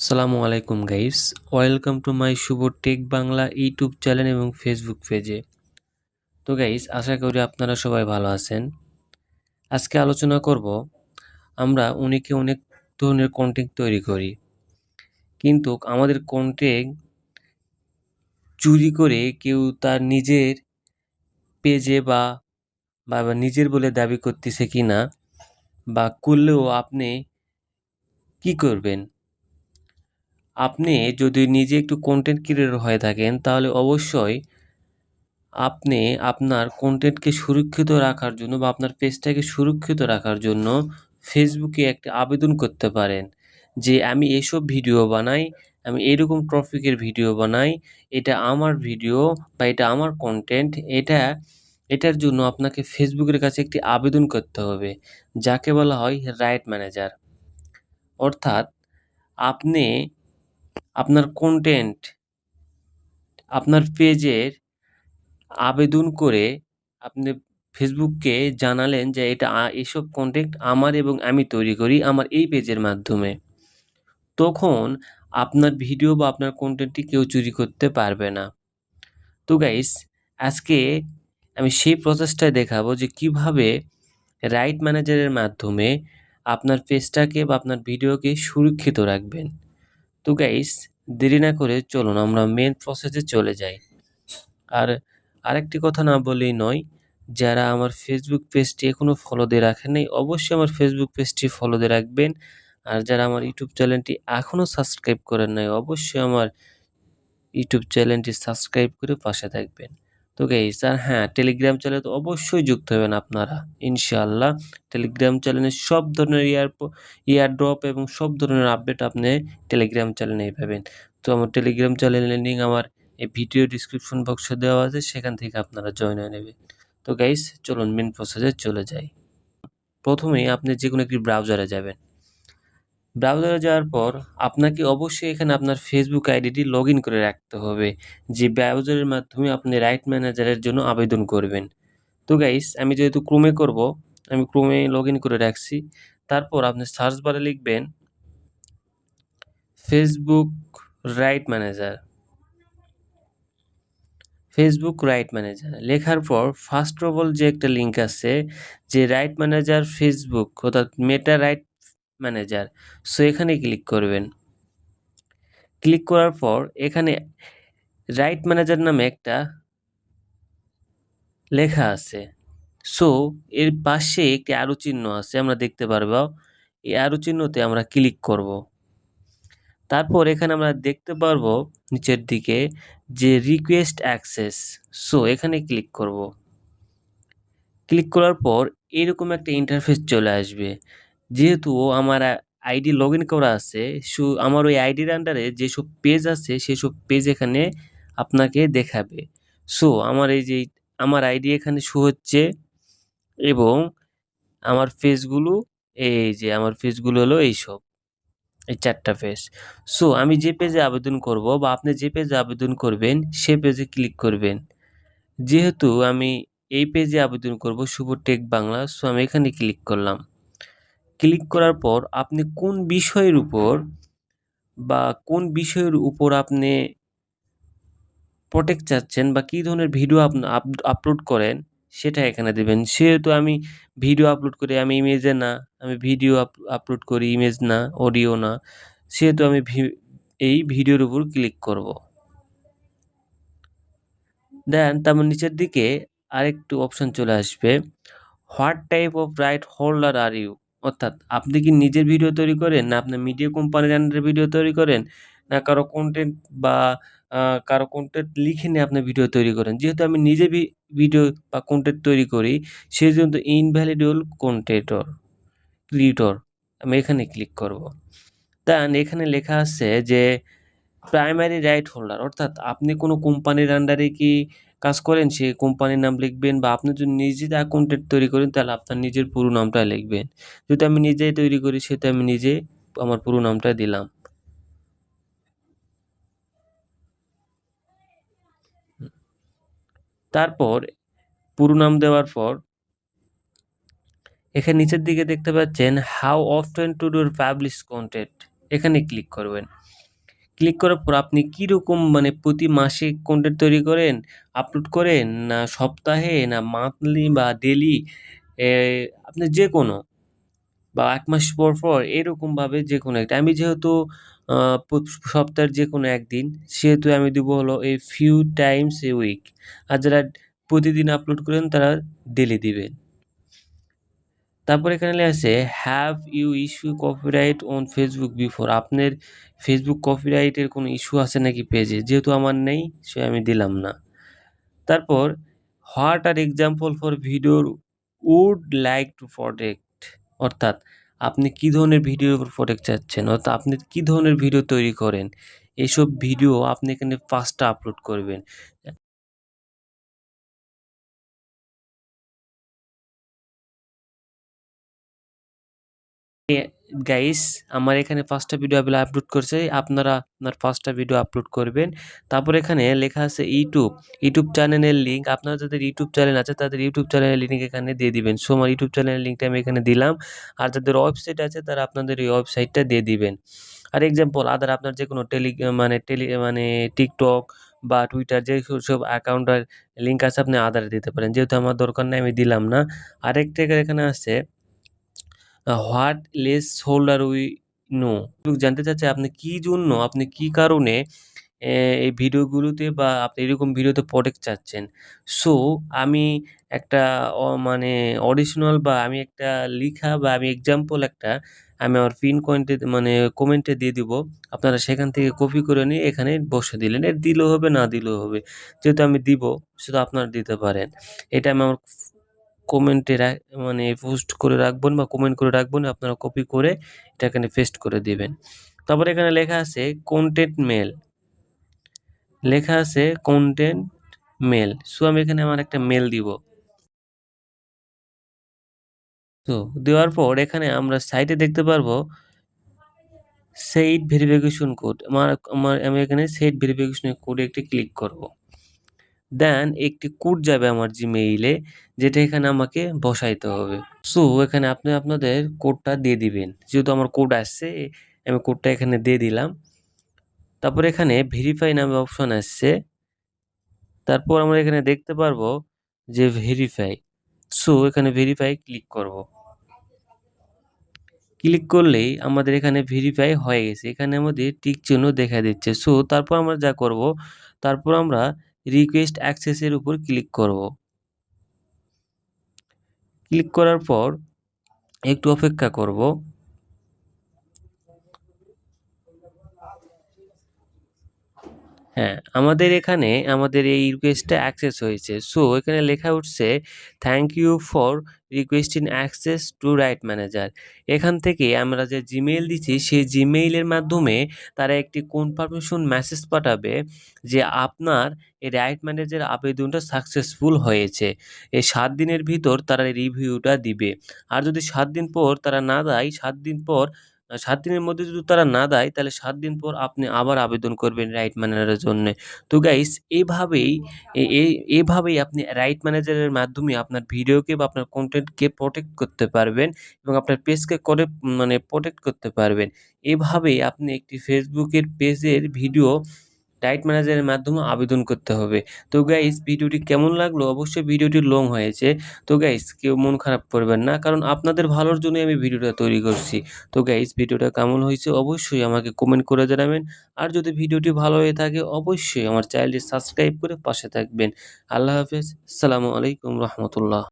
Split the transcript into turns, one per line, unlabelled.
আসসালামু আলাইকুম guys, welcome to my Shubho tech Bangla YouTube channel এবং ফেসবুক পেজে। তো গাইস, আশা করি আপনারা সবাই ভালো আছেন। আজকে আলোচনা করব, আমরা অনেকে অনেক ধরনের কন্টেন্ট তৈরি করি, কিন্তু আমাদের কন্টেন্ট চুরি করে কেউ তার নিজের পেজে বা নিজের বলে দাবি করতেছে কিনা, বা করলেও আপনি কি করবেন? আপনি যদি নিজে একটু কন্টেন্ট ক্রিয়েটর হয়ে থাকেন, তাহলে অবশ্যই আপনি আপনার কন্টেন্টকে সুরক্ষিত রাখার জন্য বা আপনার পেজটাকে সুরক্ষিত রাখার জন্য ফেসবুকে একটা আবেদন করতে পারেন যে আমি এসব ভিডিও বানাই, আমি এরকম টপিকের ভিডিও বানাই, এটা আমার ভিডিও বা এটা আমার কন্টেন্ট, এটার জন্য আপনাকে ফেসবুকের কাছে একটি আবেদন করতে হবে, যাকে বলা হয় রাইট ম্যানেজার। অর্থাৎ আপনি আপনার কন্টেন্ট আপনার পেজের আবেদন করে আপনি ফেসবুককে জানালেন যে এটা এসব কনটেন্ট আমার এবং আমি তৈরি করি আমার এই পেজের মাধ্যমে। তখন আপনার ভিডিও বা আপনার কনটেন্টটি কেউ চুরি করতে পারবে না। তো গাইস, আজকে আমি সেই প্রসেসটাই দেখাবো যে কিভাবে রাইট ম্যানেজারের মাধ্যমে আপনার পেজটাকে বা আপনার ভিডিওকে সুরক্ষিত রাখবেন। তো গাইস, দেরি না করে চলুন আমরা মেন প্রসেসে চলে যাই। আর আরেকটি কথা না বললেই নয়, যারা আমার ফেসবুক পেজটি এখনও ফলো দিয়ে রাখেন নাই, অবশ্যই আমার ফেসবুক পেজটি ফলো দিয়ে রাখবেন। আর যারা আমার ইউটিউব চ্যানেলটি এখনও সাবস্ক্রাইব করেন নাই, অবশ্যই আমার ইউটিউব চ্যানেলটি সাবস্ক্রাইব করে পাশে থাকবেন। তো গাইস, আর হ্যাঁ, টেলিগ্রাম চ্যানেলে তো অবশ্যই যুক্ত হবেন আপনারা, ইনশাআল্লাহ। টেলিগ্রাম চ্যানেলে সব ধরনের ইয়ারড্রপ এবং সব ধরনের আপডেট আপনি টেলিগ্রাম চ্যানেলেই পাবেন। তো আমার টেলিগ্রাম চ্যানেলের লিঙ্ক আমার এই ভিডিও ডিসক্রিপশন বক্সে দেওয়া আছে, সেখান থেকে আপনারা জয়েন হয়ে নেবেন। তো গাইস, চলুন মেন প্রসেসে চলে যাই। প্রথমেই আপনি যেকোনো একটি ব্রাউজারে যাবেন। ব্রাউজারে যাওয়ার পর আপনাকে অবশ্যই এখানে আপনার ফেসবুক আইডিটি লগইন করে রাখতে হবে, যে ব্রাউজারের মাধ্যমে আপনি রাইট ম্যানেজারের জন্য আবেদন করবেন। তো গাইস, আমি যেহেতু ক্রোমে করব, আমি ক্রোমে লগইন করে রাখছি। তারপর আপনি সার্চ বারে লিখবেন Facebook right manager. Facebook right manager লেখার পর ফার্স্ট অফ অল যে একটা লিঙ্ক আছে, যে রাইট ম্যানেজার ফেসবুক, অর্থাৎ মেটা রাইট ম্যানেজার, সো এখানে ক্লিক করবেন। ক্লিক করার পর এখানে রাইট ম্যানেজার নামে একটা লেখা আছে। সো এর পাশে একটি অ্যারো চিহ্ন আছে, আমরা দেখতে পারবো। এই অ্যারো চিহ্নতে আমরা ক্লিক করব। তারপর এখানে আমরা দেখতে পারবো নিচের দিকে যে রিকোয়েস্ট অ্যাক্সেস, সো এখানে ক্লিক করব। ক্লিক করার পর এরকম একটা ইন্টারফেস চলে আসবে। যেহেতু আমার আইডি লগ ইন করা আছে, আমার ওই আইডির আন্ডারে যেসব পেজ আছে সেসব পেজ এখানে আপনাকে দেখাবে। সো আমার আইডি এখানে শো হচ্ছে, এবং আমার পেজগুলো, আমার পেজগুলো হলো এইসব, এই 4টা পেজ। সো আমি যে পেজে আবেদন করব বা আপনি যে পেজে আবেদন করবেন সে পেজে ক্লিক করবেন। যেহেতু আমি এই পেজে আবেদন করব শুভ টেক বাংলা, সো আমি এখানে ক্লিক করলাম। ক্লিক করার পর আপনি কোন বিষয়ের উপর আপনি প্রোটেক্ট চাচ্ছেন বা কী ধরনের ভিডিও আপলোড করেন সেটা এখানে দেবেন। সেহেতু আমি ভিডিও আপলোড করি, আমি ইমেজে না, আমি ভিডিও আপলোড করি, ইমেজ না, অডিও না, সেহেতু আমি এই ভিডিওর উপর ক্লিক করব। দেন তারপর নিচের দিকে আরেকটু অপশন চলে আসবে, what type of right holder are you, অর্থাৎ আপনি কি নিজের ভিডিও তৈরি করেন, না আপনার মিডিয়া কোম্পানির আন্ডারে ভিডিও তৈরি করেন, না কারো কন্টেন্ট বা কারো কন্টেন্ট লিখে নিয়ে আপনি ভিডিও তৈরি করেন। যেহেতু আমি নিজে ভিডিও বা কন্টেন্ট তৈরি করি, সেই জন্য ইনভ্যালিডেবল ক্রিয়েটর আমি এখানে ক্লিক করব। দেন এখানে লেখা আছে যে প্রাইমারি রাইট হোল্ডার, অর্থাৎ আপনি কোনো কোম্পানির আন্ডারে কি কাজ করেন সেই কোম্পানির নাম লিখবেন, বা আপনি যদি নিজে কন্টেন্ট তৈরি করেন তাহলে আপনার নিজের পুরো নামটা লিখবেন। যদি আমি নিজেই তৈরি করি সেটা আমি নিজে আমার পুরো নামটা দিলাম। তারপর পুরো নাম দেওয়ার পর এখানে নিচের দিকে দেখতে পাচ্ছেন how often to do publish content, এখানে ক্লিক করবেন। ক্লিক করার পর আপনি কীরকম মানে প্রতি মাসে কনটেন্ট তৈরি করেন, আপলোড করেন, না সপ্তাহে, না মান্থলি বা ডেইলি, আপনি যেকোনো বা ১ মাস পর এরকমভাবে যেকোনো একটা। আমি যেহেতু আ প সপ্তাহের যেকোনো একদিন, সেহেতু আমি দিব হলো a few times a week। আর যারা প্রতিদিন আপলোড করেন তারা ডেইলি দিবেন। তারপর এখানে লেখা আছে have you issue copyright on Facebook before? আপনার ফেসবুক কপিরাইটের কোনো ইস্যু আছে নাকি পেজে? যেহেতু আমার নেই, সে আমি দিলাম না। তারপর হোয়াট আর এক্সাম্পল ফর ভিডিওর উড লাইক টু প্রটেক্ট? অর্থাৎ আপনি কি ধরনের ভিডিওর উপর প্রোটেক্ট চাচ্ছেন? অর্থাৎ আপনি কি ধরনের ভিডিও তৈরি করেন? এসব ভিডিও আপনি এখানে ফার্স্টে আপলোড করবেন। এ গাইস, আমার এখানে ৫ টা ভিডিও আপলোড করছি। আপনারা আপনার ৫ টা ভিডিও আপলোড করবেন। তারপর এখানে লেখা আছে ইউটিউব চ্যানেলের লিঙ্ক। আপনার যাদের ইউটিউব চ্যানেল আছে তাদের ইউটিউব চ্যানেলের লিঙ্ক এখানে দিয়ে দিবেন। সো আমার ইউটিউব চ্যানেলের লিঙ্কটা আমি এখানে দিলাম। আর যাদের ওয়েবসাইট আছে তারা আপনাদের এই ওয়েবসাইটটা দিয়ে দিবেন। আর এক্সাম্পল আদার আপনার যেকোনো মানে TikTok বা Twitter যেসব অ্যাকাউন্টের লিঙ্ক আছে আপনি আদারে দিতে পারেন। যেহেতু আমার দরকার নাই আমি দিলাম না। আরেকটা এখানে আছে what less holder we know? জানতে চাচ্ছে আপনি কি জন্য, আপনি কি কারণে এই ভিডিওগুলোতে বা আপনি এরকম ভিডিওতে প্রোটেক্ট চাচ্ছেন। সো আমি একটা মানে অডিশনাল বা আমি একটা লিখা বা আমি এক্সাম্পল একটা আমি আমার পিন কয়েন্টে মানে কমেন্টে দিয়ে দিব। আপনারা সেখান থেকে কপি করে নিয়ে এখানে বসিয়ে দিলেন। দিলেও হবে, না দিলেও হবে। যেহেতু আমি দিব, শুধু আপনারা দিতে পারেন। এটা আমি আমার কমেন্টে মানে পোস্ট করে রাখবেন বা কমেন্ট করে রাখবেন। আপনারা কপি করে এটা এখানে পেস্ট করে দিবেন। তারপরে এখানে লেখা আছে কনটেন্ট মেইল। লেখা আছে কনটেন্ট মেইল। সো আমি এখানে আমার একটা মেইল দিব। তো দেওয়ার পর এখানে আমরা সাইটে দেখতে পারবো সেইট ভেরিফিকেশন কোড। আমি এখানে সেইট ভেরিফিকেশন কোডে একটি ক্লিক করব। দেন একটি কোড যাবে আমার জিমেইলে, যেটা এখানে আমাকে বসাইতে হবে। সো এখানে আপনি আপনাদের কোডটা দিয়ে দিবেন। যেহেতু আমার কোড আসছে, আমি কোডটা এখানে দিয়ে দিলাম। তারপর এখানে ভেরিফাই নামে অপশন আসছে। তারপর আমরা এখানে দেখতে পারবো যে ভেরিফাই। সো এখানে ভেরিফাই ক্লিক করব। ক্লিক করলেই আমাদের এখানে ভেরিফাই হয়ে গেছে। এখানে আমাদের টিক চিহ্ন দেখা দিচ্ছে। সো তারপর আমরা যা করব, তারপর আমরা রিকোয়েস্ট অ্যাক্সেস এর উপর ক্লিক করব। ক্লিক করার পর একটু অপেক্ষা করব। হ্যাঁ, আমাদের এখানে আমাদের এই রিকোয়েস্টটা অ্যাক্সেস হয়েছে। সো এখানে লেখা উঠছে thank you for requesting access to right manager. এখান থেকে আমরা যে জিমেইল দিচ্ছি সেই জিমেইলের মাধ্যমে তারা একটি কনফার্মেশন মেসেজ পাঠাবে যে আপনার এই রাইট ম্যানেজার আবেদনটা সাকসেসফুল হয়েছে। এই ৭ দিনের ভিতর তারা রিভিউটা দিবে। আর যদি ৭ দিন পর তারা না দেয়, ৭ দিন পর ৭ দিনের মধ্যে যদি তারা না দেয়, তাহলে ৭ দিন পর আপনি আবার আবেদন করবেন রাইট ম্যানেজারের জন্যে। তো গাইস এভাবেই এ এ এভাবেই আপনি রাইট ম্যানেজারের মাধ্যমে আপনার ভিডিওকে বা আপনার কনটেন্টকে প্রটেক্ট করতে পারবেন এবং আপনার পেজকে মানে প্রটেক্ট করতে পারবেন। এভাবেই আপনি একটি ফেসবুকের পেজের ভিডিও রাইট ম্যানেজারের মাধ্যমে আবেদন করতে হবে। তো গাইস ভিডিওটি কেমন লাগলো? অবশ্যই ভিডিওটি লং হয়েছে। তো গাইস কেউ মন খারাপ করবেন না। কারণ আপনাদের ভালোর জন্যই আমি ভিডিওটা তৈরি করছি। তো গাইস ভিডিওটা কেমন হয়েছে অবশ্যই আমাকে কমেন্ট করে জানাবেন। আর যদি ভিডিওটি ভালো হয়ে থাকে অবশ্যই আমার চ্যানেলটি সাবস্ক্রাইব করে পাশে থাকবেন। আল্লাহ হাফেজ। আসসালামু আলাইকুম রহমতুল্লাহ।